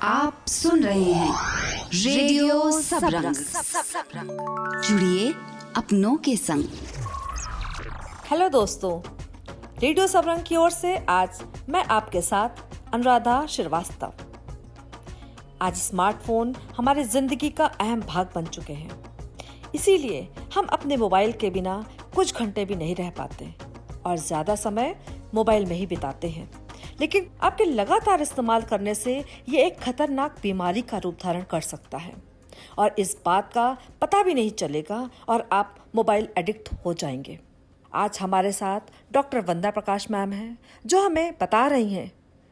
आप सुन रहे हैं रेडियो सबरंग। जुड़िए अपनों के संग। हेलो दोस्तों, रेडियो सबरंग की ओर से आज मैं आपके साथ अनुराधा श्रीवास्तव। आज स्मार्टफोन हमारी जिंदगी का अहम भाग बन चुके हैं, इसीलिए हम अपने मोबाइल के बिना कुछ घंटे भी नहीं रह पाते और ज्यादा समय मोबाइल में ही बिताते हैं। लेकिन आपके लगातार इस्तेमाल करने से ये एक खतरनाक बीमारी का रूप धारण कर सकता है और इस बात का पता भी नहीं चलेगा और आप मोबाइल एडिक्ट हो जाएंगे। आज हमारे साथ डॉक्टर वंदना प्रकाश मैम हैं, जो हमें बता रही हैं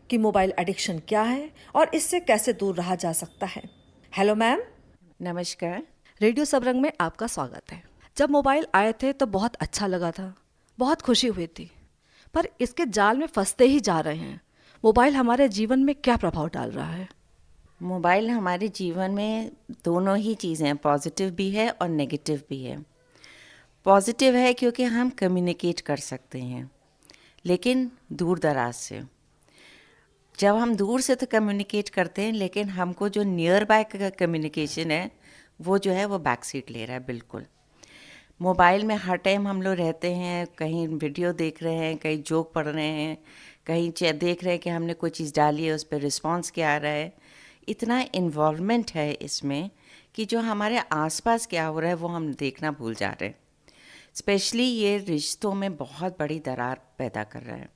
कि मोबाइल एडिक्शन क्या है और इससे कैसे दूर रहा जा सकता है। Hello ma'am. नमस्कार। रेडियो सबरंग में आपका स्वागत है। जब मोबाइल आए थे तो बहुत अच्छा लगा था, बहुत खुशी हुई थी, पर इसके जाल में फंसते ही जा रहे हैं। मोबाइल हमारे जीवन में क्या प्रभाव डाल रहा है? मोबाइल हमारे जीवन में दोनों ही चीज़ें हैं, पॉजिटिव भी है और नेगेटिव भी है। पॉजिटिव है क्योंकि हम कम्युनिकेट कर सकते हैं, लेकिन दूर दराज से। जब हम दूर से तो कम्युनिकेट करते हैं, लेकिन हमको जो नियर बाय का कम्युनिकेशन है वो जो है वो बैक सीट ले रहा है। बिल्कुल मोबाइल में हर टाइम हम लोग रहते हैं, कहीं वीडियो देख रहे हैं, कहीं जोक पढ़ रहे हैं, कहीं देख रहे हैं कि हमने कोई चीज़ डाली है, उस पर रिस्पॉन्स क्या आ रहा है। इतना इन्वॉल्वमेंट है इसमें कि जो हमारे आसपास क्या हो रहा है वो हम देखना भूल जा रहे हैं। स्पेशली ये रिश्तों में बहुत बड़ी दरार पैदा कर रहा है।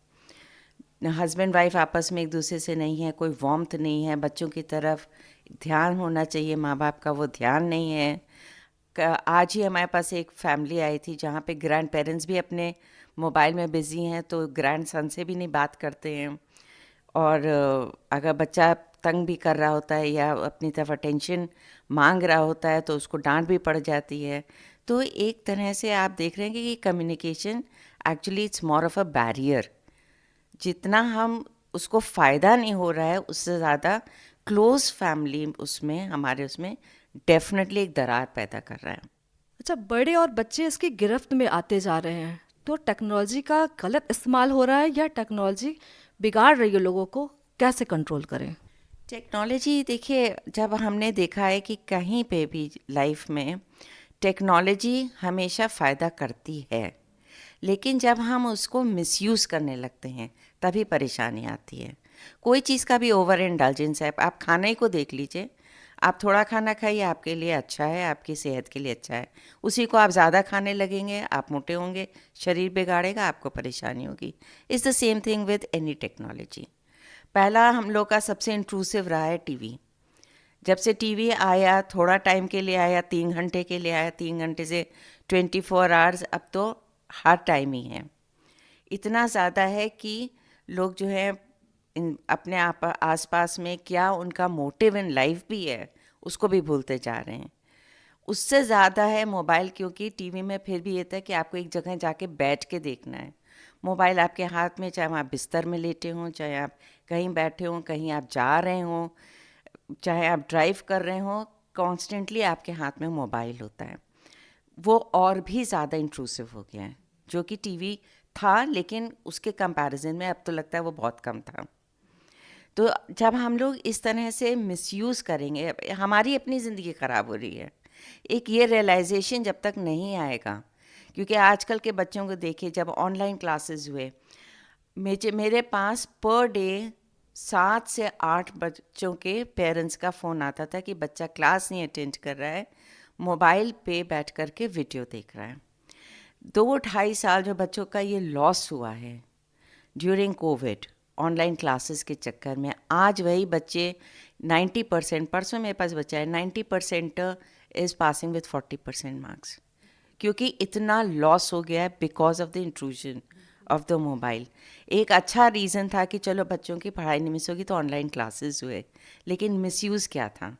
हस्बैंड वाइफ आपस में एक दूसरे से नहीं है, कोई वार्मथ नहीं है, बच्चों की तरफ ध्यान होना चाहिए माँ बाप का, वो ध्यान नहीं है। आज ही हमारे पास एक फैमिली आई थी जहाँ पे ग्रैंड पेरेंट्स भी अपने मोबाइल में बिज़ी हैं, तो ग्रैंड सन से भी नहीं बात करते हैं। और अगर बच्चा तंग भी कर रहा होता है या अपनी तरफ अटेंशन मांग रहा होता है तो उसको डांट भी पड़ जाती है। तो एक तरह से आप देख रहे हैं कि communication actually it's more of a barrier. जितना हम उसको फ़ायदा नहीं हो रहा है, उससे ज़्यादा क्लोज फैमिली उसमें हमारे उसमें डेफिनेटली एक दरार पैदा कर रहा है। अच्छा, बड़े और बच्चे इसकी गिरफ्त में आते जा रहे हैं, तो टेक्नोलॉजी का गलत इस्तेमाल हो रहा है या टेक्नोलॉजी बिगाड़ रही है लोगों को? कैसे कंट्रोल करें? टेक्नोलॉजी, देखिए, जब हमने देखा है कि कहीं पे भी लाइफ में टेक्नोलॉजी हमेशा फ़ायदा करती है, लेकिन जब हम उसको मिसयूज़ करने लगते हैं तभी परेशानी आती है। कोई चीज़ का भी ओवर इंडल्जेंस है। आप खाने को देख लीजिए, आप थोड़ा खाना खाइए, आपके लिए अच्छा है, आपकी सेहत के लिए अच्छा है। उसी को आप ज़्यादा खाने लगेंगे, आप मोटे होंगे, शरीर बिगाड़ेगा, आपको परेशानी होगी। It's the same thing with any technology. पहला हम लोग का सबसे इंट्रूसिव रहा है टीवी। जब से टीवी आया, थोड़ा टाइम के लिए आया, 3 घंटे के लिए आया, 3 घंटे से 24 आवर्स, अब तो हर टाइम ही है। इतना ज़्यादा है कि लोग जो है अपने आप आसपास में क्या उनका मोटिव इन लाइफ भी है उसको भी भूलते जा रहे हैं। उससे ज़्यादा है मोबाइल, क्योंकि टीवी में फिर भी ये था कि आपको एक जगह जाके बैठ के देखना है। मोबाइल आपके हाथ में, चाहे आप बिस्तर में लेटे हों, चाहे आप कहीं बैठे हों, कहीं आप जा रहे हों, चाहे आप ड्राइव कर रहे हों, कॉन्स्टेंटली आपके हाथ में मोबाइल होता है। वो और भी ज़्यादा इंट्रूसिव हो गया है। जो कि टीवी था, लेकिन उसके कंपैरिजन में अब तो लगता है वो बहुत कम था। तो जब हम लोग इस तरह से मिसयूज़ करेंगे, हमारी अपनी ज़िंदगी ख़राब हो रही है। एक ये रियलाइजेशन जब तक नहीं आएगा, क्योंकि आजकल के बच्चों को देखिए, जब ऑनलाइन क्लासेस हुए, मेरे पास पर डे 7 से 8 बच्चों के पेरेंट्स का फ़ोन आता था कि बच्चा क्लास नहीं अटेंड कर रहा है, मोबाइल पे बैठ कर के वीडियो देख रहा है। 2-2.5 साल जो बच्चों का ये लॉस हुआ है ड्यूरिंग कोविड ऑनलाइन क्लासेस के चक्कर में, आज वही बच्चे 90%, परसों मेरे पास बच्चा है 90% इज़ पासिंग विथ 40% मार्क्स, क्योंकि इतना लॉस हो गया है because of the intrusion of the mobile. एक अच्छा रीज़न था कि चलो बच्चों की पढ़ाई नहीं मिस होगी तो ऑनलाइन क्लासेस हुए, लेकिन मिसयूज़ क्या था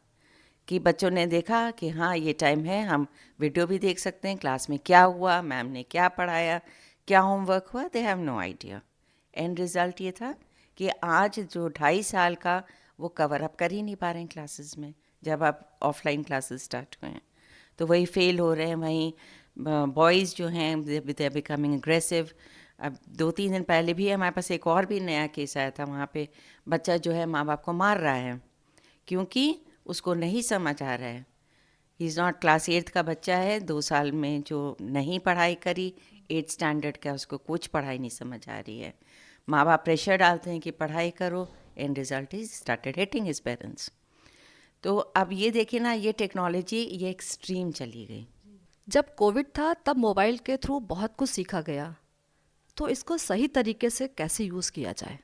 कि बच्चों ने देखा कि हाँ ये टाइम है, हम वीडियो भी देख सकते हैं, क्लास में क्या हुआ, मैम ने क्या पढ़ाया, क्या होमवर्क हुआ, they have no idea. End result ये था कि आज जो 2.5 साल का वो कवर अप कर ही नहीं पा रहे हैं क्लासेस में। जब आप ऑफलाइन क्लासेस स्टार्ट हुए हैं तो वही फेल हो रहे हैं, वहीं बॉयज़ जो हैं दे आर बिकमिंग एग्रेसिव। अब 2-3 दिन पहले भी हमारे पास एक और भी नया केस आया था, वहाँ पे बच्चा जो है माँ बाप को मार रहा है क्योंकि उसको नहीं समझ आ रहा है। He is not class 8th का बच्चा है, 2 साल में जो नहीं पढ़ाई करी, 8th स्टैंडर्ड का, उसको कुछ पढ़ाई नहीं समझ आ रही है। माँ बाप प्रेशर डालते हैं कि पढ़ाई करो, end result is started hitting his parents. तो अब ये देखिए ना, ये टेक्नोलॉजी ये एक्सट्रीम चली गई। जब कोविड था तब मोबाइल के थ्रू बहुत कुछ सीखा गया, तो इसको सही तरीके से कैसे यूज़ किया जाए?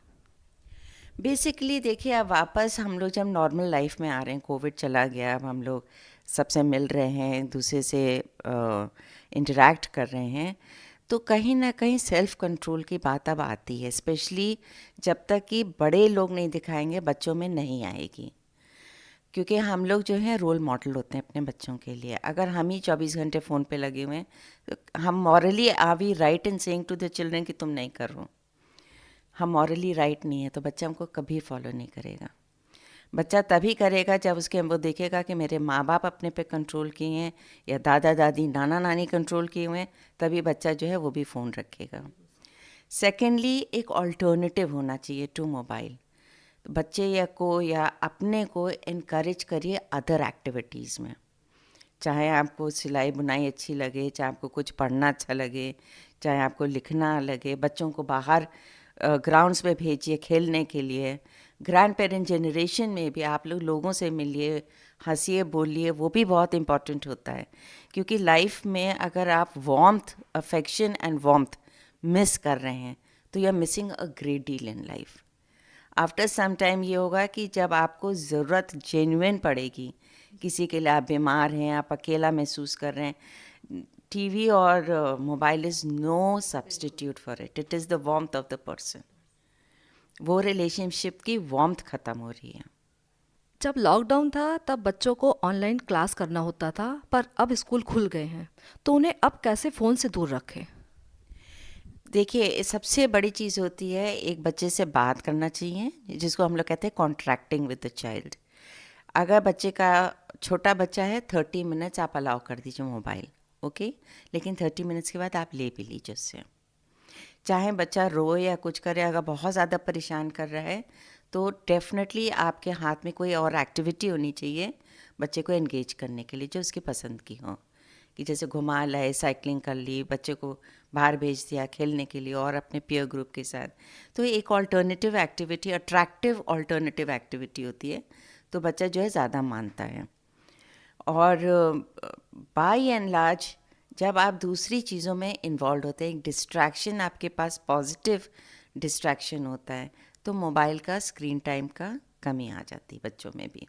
बेसिकली देखिए, अब वापस हम लोग जब नॉर्मल लाइफ में आ रहे हैं, कोविड चला गया, अब हम लोग सबसे मिल रहे हैं, एक दूसरे से इंटरेक्ट कर रहे हैं, तो कहीं ना कहीं सेल्फ कंट्रोल की बात अब आती है, स्पेशली जब तक कि बड़े लोग नहीं दिखाएंगे बच्चों में नहीं आएगी। क्योंकि हम लोग जो हैं रोल मॉडल होते हैं अपने बच्चों के लिए। अगर हम ही 24 घंटे फ़ोन पे लगे हुए हैं तो हम morally are we right in saying to the children कि तुम नहीं करो? हम मॉरली राइट नहीं है तो बच्चा हमको कभी फॉलो नहीं करेगा। बच्चा तभी करेगा जब उसके वो देखेगा कि मेरे माँ बाप अपने पे कंट्रोल किए हैं या दादा दादी नाना नानी कंट्रोल किए हुए हैं, तभी बच्चा जो है वो भी फ़ोन रखेगा। सेकेंडली, एक ऑल्टरनेटिव होना चाहिए टू मोबाइल। बच्चे या अपने को इनकरेज करिए अदर एक्टिविटीज़ में। चाहे आपको सिलाई बुनाई अच्छी लगे, चाहे आपको कुछ पढ़ना अच्छा लगे, चाहे आपको लिखना लगे, बच्चों को बाहर ग्राउंड्स में भेजिए खेलने के लिए। ग्रैंड पेरेंट जनरेशन में भी आप लोग लोगों से मिलिए, हंसिए, बोलिए, वो भी बहुत इम्पॉर्टेंट होता है। क्योंकि लाइफ में अगर आप warmth, affection and warmth miss कर रहे हैं तो you are missing a great deal in life. After some time ये होगा कि जब आपको ज़रूरत जेन्युइन पड़ेगी, किसी के लिए आप बीमार हैं, आप अकेला महसूस कर रहे हैं, टीवी और mobile is no substitute for it. It is the warmth of the person. वो रिलेशनशिप की वार्मथ ख़त्म हो रही है। जब लॉकडाउन था तब बच्चों को ऑनलाइन क्लास करना होता था, पर अब स्कूल खुल गए हैं, तो उन्हें अब कैसे फ़ोन से दूर रखें? देखिए, सबसे बड़ी चीज़ होती है एक बच्चे से बात करना चाहिए, जिसको हम लोग कहते हैं कॉन्ट्रैक्टिंग विद द चाइल्ड। अगर बच्चे का छोटा बच्चा है, 30 मिनट्स आप अलाउ कर दीजिए मोबाइल, ओके, लेकिन 30 मिनट्स के बाद आप ले भी लीजिए उससे। चाहे बच्चा रोए या कुछ करे, अगर बहुत ज़्यादा परेशान कर रहा है तो डेफिनेटली आपके हाथ में कोई और एक्टिविटी होनी चाहिए बच्चे को एंगेज करने के लिए, जो उसकी पसंद की हो। कि जैसे घुमा लाए, साइकिलिंग कर ली, बच्चे को बाहर भेज दिया खेलने के लिए और अपने पीयर ग्रुप के साथ। तो एक alternative activity, attractive alternative activity होती है, तो बच्चा जो है ज़्यादा मानता है। और बाय एंड लार्ज जब आप दूसरी चीज़ों में इन्वॉल्व होते हैं, एक डिस्ट्रैक्शन आपके पास पॉजिटिव डिस्ट्रैक्शन होता है, तो मोबाइल का स्क्रीन टाइम का कमी आ जाती है बच्चों में भी।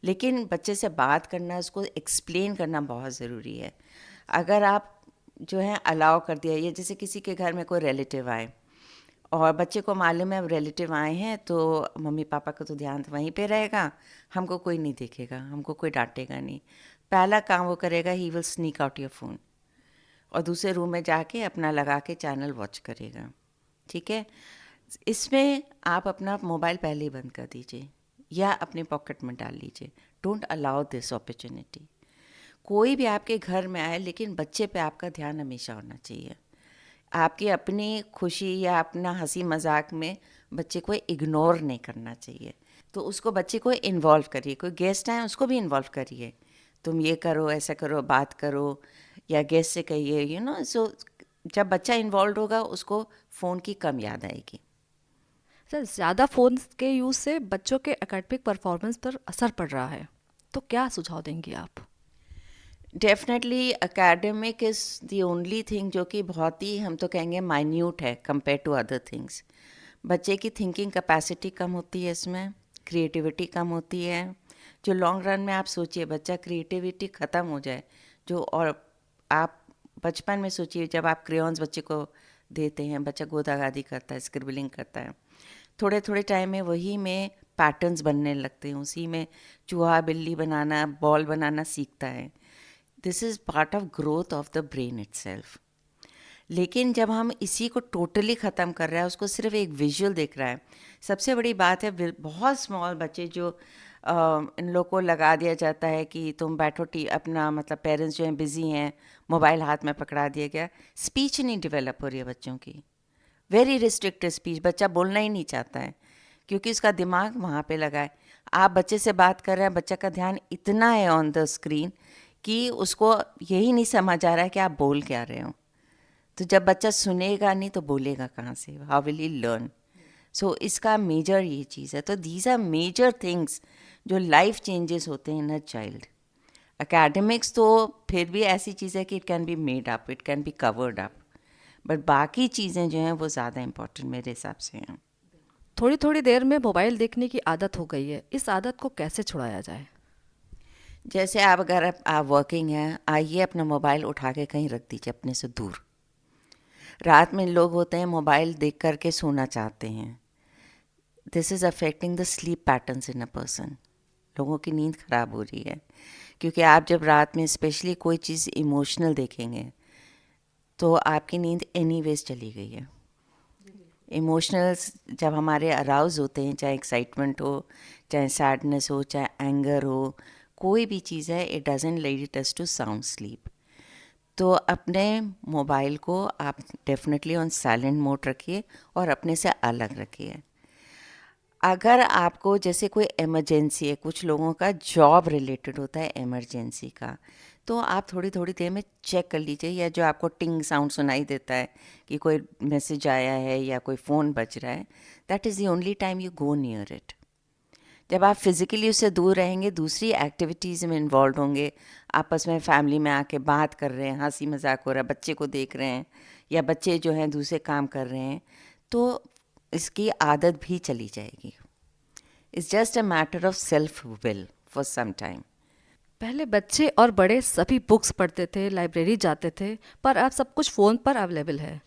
लेकिन बच्चे से बात करना, उसको एक्सप्लेन करना बहुत ज़रूरी है। अगर आप जो है अलाउ कर दिया, ये जैसे किसी के घर में कोई रिलेटिव आए और बच्चे को मालूम है अब रिलेटिव आए हैं तो मम्मी पापा का तो ध्यान वहीं पे रहेगा, हमको कोई नहीं देखेगा, हमको कोई डांटेगा नहीं। पहला काम वो करेगा, he will sneak out your phone और दूसरे रूम में जाके अपना लगा के चैनल वॉच करेगा। ठीक है, इसमें आप अपना मोबाइल पहले ही बंद कर दीजिए या अपने पॉकेट में डाल लीजिए। Don't allow this opportunity. कोई भी आपके घर में आए, लेकिन बच्चे पे आपका ध्यान हमेशा होना चाहिए। आपकी अपनी खुशी या अपना हंसी मजाक में बच्चे को इग्नोर नहीं करना चाहिए। तो उसको बच्चे को इन्वॉल्व करिए। कोई गेस्ट आए उसको भी इन्वॉल्व करिए, तुम ये करो, ऐसा करो, बात करो, या गेस्ट से कहिए, यू नो। सो जब बच्चा इन्वॉल्व होगा उसको फ़ोन की कम याद आएगी। सर, ज़्यादा फ़ोन के यूज़ से बच्चों के एकेडमिक परफॉर्मेंस पर असर पड़ रहा है, तो क्या सुझाव देंगे आप? Definitely academic is the only thing जो कि बहुत ही, हम तो कहेंगे, माइन्यूट है कंपेयर टू अदर थिंग्स। बच्चे की थिंकिंग कैपेसिटी कम होती है, इसमें क्रिएटिविटी कम होती है। जो लॉन्ग रन में आप सोचिए बच्चा क्रिएटिविटी ख़त्म हो जाए, जो, और आप बचपन में सोचिए जब आप क्रेयॉन्स बच्चे को देते हैं, बच्चा गोदागादी करता है, स्क्रिबलिंग करता है, थोड़े थोड़े टाइम में वही में पैटर्न्स बनने लगते हैं, उसी में चूहा बिल्ली बनाना, बॉल बनाना सीखता है। This is part of growth of the brain itself. लेकिन जब हम इसी को टोटली ख़त्म कर रहे हैं, उसको सिर्फ एक विजुअल देख रहा है। सबसे बड़ी बात है बहुत स्मॉल बच्चे जो इन लोग को लगा दिया जाता है कि तुम बैठो अपना मतलब पेरेंट्स जो हैं बिज़ी हैं, मोबाइल हाथ में पकड़ा दिया गया, स्पीच नहीं डेवलप हो रही है बच्चों की, वेरी रिस्ट्रिक्टेड स्पीच, बच्चा बोलना ही नहीं चाहता है क्योंकि उसका दिमाग वहाँ पे लगा है। आप बच्चे से बात कर रहे हैं, बच्चा का ध्यान इतना है ऑन द स्क्रीन कि उसको यही नहीं समझ आ रहा है कि आप बोल क्या रहे हो। तो जब बच्चा सुनेगा नहीं तो बोलेगा कहाँ से, हाउ विल ही लर्न। सो इसका मेजर ये चीज़ है। तो दीज आर मेजर थिंग्स जो लाइफ चेंजेस होते हैं इन अ चाइल्ड। एकेडमिक्स तो फिर भी ऐसी चीज़ है कि it can be made up, it can be covered up, but बाकी चीज़ें जो हैं वो ज़्यादा इम्पोर्टेंट मेरे हिसाब से हैं। थोड़ी थोड़ी देर में मोबाइल देखने की आदत हो गई है, इस आदत को कैसे छुड़ाया जाए? जैसे आप अगर आप वर्किंग हैं, आइए अपना मोबाइल उठा के कहीं रख दीजिए अपने से दूर। रात में लोग होते हैं मोबाइल देख करके सोना चाहते हैं। This is affecting the sleep patterns in a person. लोगों की नींद ख़राब हो रही है क्योंकि आप जब रात में स्पेशली कोई चीज़ इमोशनल देखेंगे तो आपकी नींद एनीवेज चली गई है। इमोशनल्स जब हमारे अराउज होते हैं, चाहे एक्साइटमेंट हो, चाहे सैडनेस हो, चाहे एंगर हो, कोई भी चीज़ है, it doesn't lead us to sound sleep. तो अपने मोबाइल को आप डेफिनेटली ऑन साइलेंट मोड रखिए और अपने से अलग रखिए। अगर आपको जैसे कोई इमरजेंसी है, कुछ लोगों का जॉब रिलेटेड होता है इमरजेंसी का, तो आप थोड़ी थोड़ी देर में चेक कर लीजिए, या जो आपको टिंग साउंड सुनाई देता है कि कोई मैसेज आया है या कोई फ़ोन बज रहा है, that is the only time you go near it. जब आप फिज़िकली उससे दूर रहेंगे, दूसरी एक्टिविटीज़ में इन्वॉल्व होंगे, आपस में फैमिली में आके बात कर रहे हैं, हंसी मजाक हो रहा है, बच्चे को देख रहे हैं या बच्चे जो हैं दूसरे काम कर रहे हैं, तो इसकी आदत भी चली जाएगी। It's just a matter of self will for some time. पहले बच्चे और बड़े सभी बुक्स पढ़ते थे, लाइब्रेरी जाते थे, पर अब सब कुछ फ़ोन पर अवेलेबल है।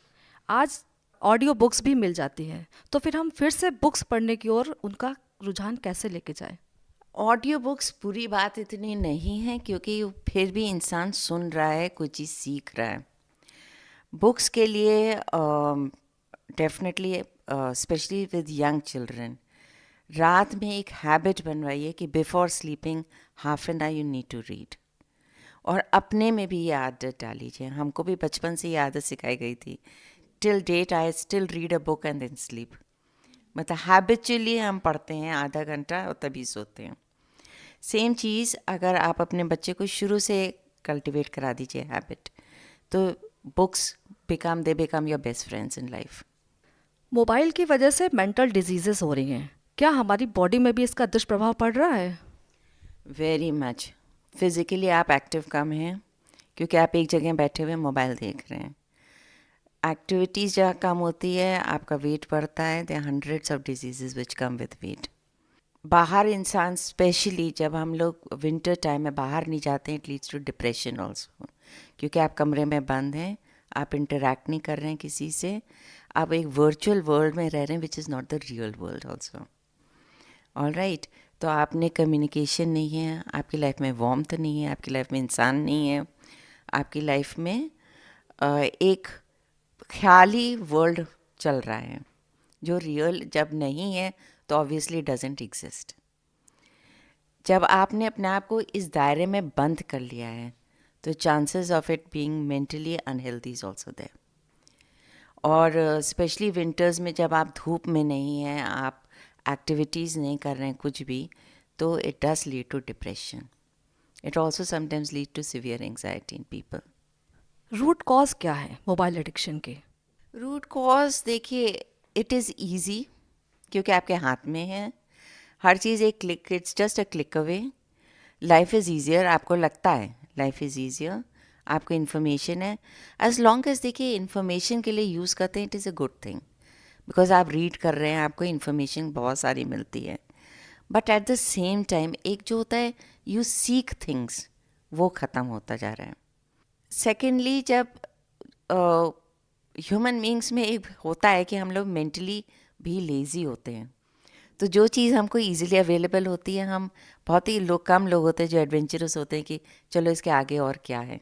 आज ऑडियो बुक्स भी मिल जाती हैं, तो फिर हम फिर से बुक्स पढ़ने की ओर उनका रुझान कैसे लेके जाएं? ऑडियो बुक्स बुरी बात इतनी नहीं है क्योंकि फिर भी इंसान सुन रहा है, कोई चीज़ सीख रहा है। बुक्स के लिए definitely specially with young children, रात में एक हैबिट बनवाइए कि before sleeping half an hour you need to read. और अपने में भी ये आदत डालीजिए। हमको भी बचपन से ये आदत सिखाई गई थी, till date I still read a book and then sleep. मतलब हैबिचुअली हम पढ़ते हैं आधा घंटा और तभी सोते हैं। सेम चीज़ अगर आप अपने बच्चे को शुरू से कल्टिवेट करा दीजिए हैबिट, तो books they become your best friends in life. Mobile की वजह से मेंटल डिजीजेस हो रही हैं, क्या हमारी बॉडी में भी इसका दुष्प्रभाव पड़ रहा है? Very much. फिज़िकली आप एक्टिव कम हैं क्योंकि आप एक जगह बैठे हुए मोबाइल देख रहे हैं। एक्टिविटीज़ जहाँ कम होती है, आपका वेट बढ़ता है। There hundreds of diseases which come with weight. बाहर इंसान स्पेशली जब हम लोग विंटर टाइम में बाहर नहीं जाते हैं, it leads to depression also, क्योंकि आप कमरे में बंद हैं, आप इंटरेक्ट नहीं कर रहे हैं किसी से, आप एक वर्चुअल वर्ल्ड में रह रहे हैं which is not the real world also. All right. तो आपने कम्युनिकेशन नहीं है, आपकी लाइफ में वार्मथ नहीं है, आपकी लाइफ में इंसान नहीं है, आपकी लाइफ में एक ख्याली वर्ल्ड चल रहा है जो रियल जब नहीं है तो ऑब्वियसली डजेंट एग्जिस्ट। जब आपने अपने आप को इस दायरे में बंद कर लिया है तो chances of it being mentally unhealthy is also there. और स्पेशली विंटर्स में जब आप धूप में नहीं हैं, आप एक्टिविटीज़ नहीं कर रहे हैं कुछ भी, तो it does lead to depression. It also sometimes lead to severe anxiety in people. Root cause क्या है मोबाइल एडिक्शन के? रूट कॉज देखिए, इट इज़ ईजी क्योंकि आपके हाथ में है हर चीज़, एक click, it's just a click away. Life is easier, आपको लगता है लाइफ इज़ ईजियर, आपको इन्फॉर्मेशन है, एज लॉन्ग एज देखिए इन्फॉर्मेशन के लिए यूज़ करते हैं, it is a good thing because आप रीड कर रहे हैं, आपको इन्फॉर्मेशन बहुत सारी मिलती है। But at the same time एक जो होता है यू सीक थिंग्स, वो ख़त्म होता जा रहा है। सेकेंडली, जब ह्यूमन बींग्स में एक होता है कि हम लोग मेंटली भी लेज़ी होते हैं, तो जो चीज़ हमको इजीली अवेलेबल होती है, हम बहुत ही कम लोग होते हैं जो एडवेंचरस होते हैं कि चलो इसके आगे और क्या है।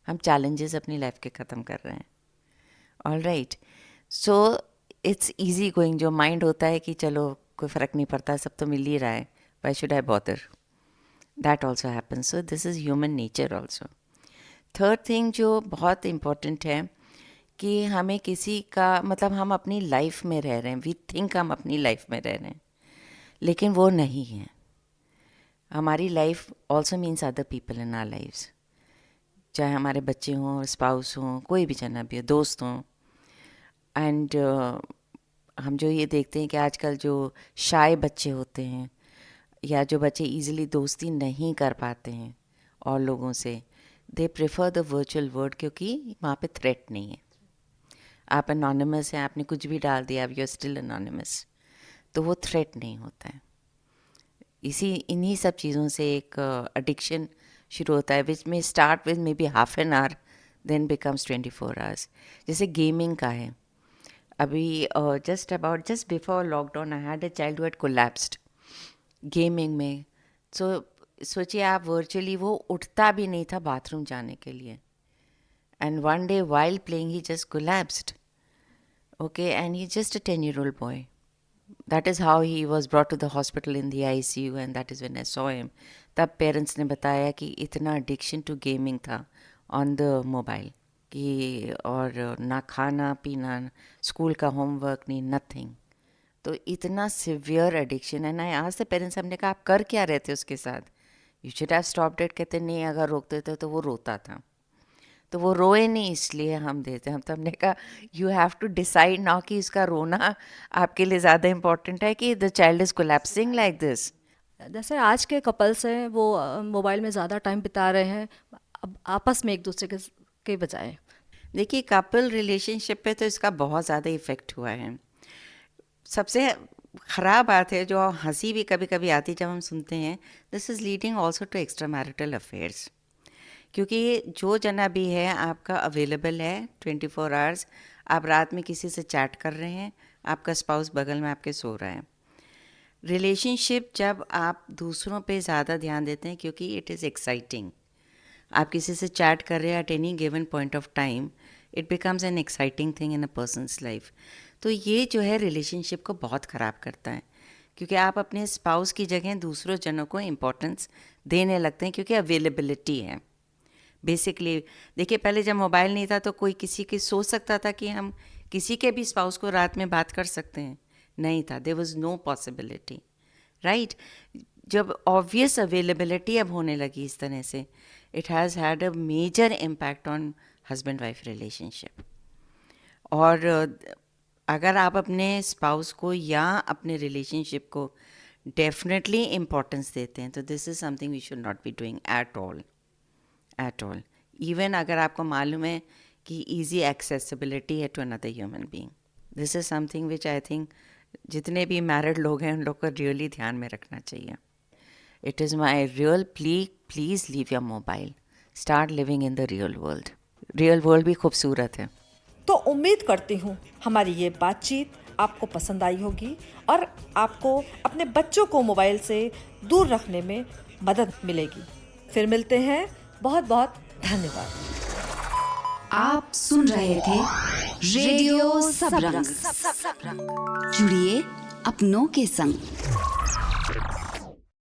हम चैलेंजेस अपनी लाइफ के ख़त्म कर रहे हैं। All right. So it's easy going, जो माइंड होता है कि चलो कोई फ़र्क नहीं पड़ता, सब तो मिल ही रहा है, why should I bother? That also happens. So this is human nature also. Third thing जो बहुत इम्पोर्टेंट है कि हमें किसी का मतलब हम अपनी लाइफ में रह रहे हैं, वी थिंक हम अपनी लाइफ में रह रहे हैं, लेकिन वो नहीं है. हमारी life also means other people in our lives, चाहे हमारे बच्चे हों, स्पाउस हों, कोई भी जना भी हो, दोस्त हों. एंड हम जो ये देखते हैं कि आजकल जो शाय बच्चे होते हैं या जो बच्चे ईजिली दोस्ती नहीं कर पाते हैं और लोगों से, they prefer the virtual world, क्योंकि वहाँ पे थ्रेट नहीं है. आप अनोनिमस हैं, आपने कुछ भी डाल दिया, यू आर स्टिल अनोनिमस, तो वो थ्रेट नहीं होता है. इन्हीं सब चीज़ों से एक एडिक्शन शुरू होता है, विच में start with maybe half an hour then becomes 24 hours. जैसे गेमिंग का है. अभी just before lockdown I had a child who had collapsed gaming में. सोचिए आप, वर्चुअली वो उठता भी नहीं था बाथरूम जाने के लिए, and one day while playing he just collapsed. Okay, and he just a 10-year-old boy. That is how he was brought to the hospital in the ICU, and that is when I saw him. तब parents ने बताया कि इतना addiction to gaming था on the mobile कि, और ना खाना पीना, स्कूल का होमवर्क नहीं, नथिंग. तो इतना severe addiction. And I asked the parents, हमने कहा आप कर क्या रहे थे उसके साथ? You should have stopped it. कहते नहीं, अगर रोकते थे तो वो रोता था. तो वो रोए नहीं इसलिए हम देते. हम तो हमने कहा you have to decide now कि इसका रोना आपके लिए ज़्यादा इम्पोर्टेंट है कि the child is collapsing like this. जैसे आज के कपल्स हैं वो मोबाइल में ज़्यादा टाइम बिता रहे हैं अब आपस में एक दूसरे के बजाय. देखिए, कपल रिलेशनशिप पे तो इसका बहुत ज़्यादा इफ़ेक्ट हुआ है. सबसे ख़राब बात है, जो हंसी भी कभी कभी आती है जब हम सुनते हैं, this is leading also to extra marital affairs. क्योंकि जो जना भी है आपका अवेलेबल है 24 आवर्स, आप रात में किसी से चैट कर रहे हैं, आपका स्पाउस बगल में आपके सो रहा है. रिलेशनशिप जब आप दूसरों पे ज़्यादा ध्यान देते हैं, क्योंकि इट इज़ एक्साइटिंग, आप किसी से चैट कर रहे हैं at any given point of time, it becomes an exciting thing in a person's life. तो ये जो है रिलेशनशिप को बहुत ख़राब करता है, क्योंकि आप अपने स्पाउस की जगह दूसरों जनों को इम्पोर्टेंस देने लगते हैं, क्योंकि अवेलेबिलिटी है. बेसिकली देखिए, पहले जब मोबाइल नहीं था तो कोई किसी की सोच सकता था कि हम किसी के भी स्पाउस को रात में बात कर सकते हैं? नहीं था. There was no possibility, right. जब ऑब्वियस अवेलेबिलिटी अब होने लगी इस तरह से, it has had a major impact on husband wife relationship. और अगर आप अपने स्पाउस को या अपने रिलेशनशिप को डेफिनेटली इम्पोर्टेंस देते हैं, तो this is something we should not be doing at all. Even अगर आपको मालूम है कि ईजी एक्सेसिबिलिटी है to another human being, this is something which I think जितने भी मैरिड लोग हैं उन लोग को रियली ध्यान में रखना चाहिए. It is my real plea, please leave your mobile, start living in the real world. Real world भी खूबसूरत है. तो उम्मीद करती हूँ हमारी ये बातचीत आपको पसंद आई होगी और आपको अपने बच्चों को मोबाइल से दूर रखने में मदद मिलेगी. फिर मिलते हैं. बहुत बहुत धन्यवाद. आप सुन रहे थे रेडियो सबरंग. जुड़िए अपनों के संग.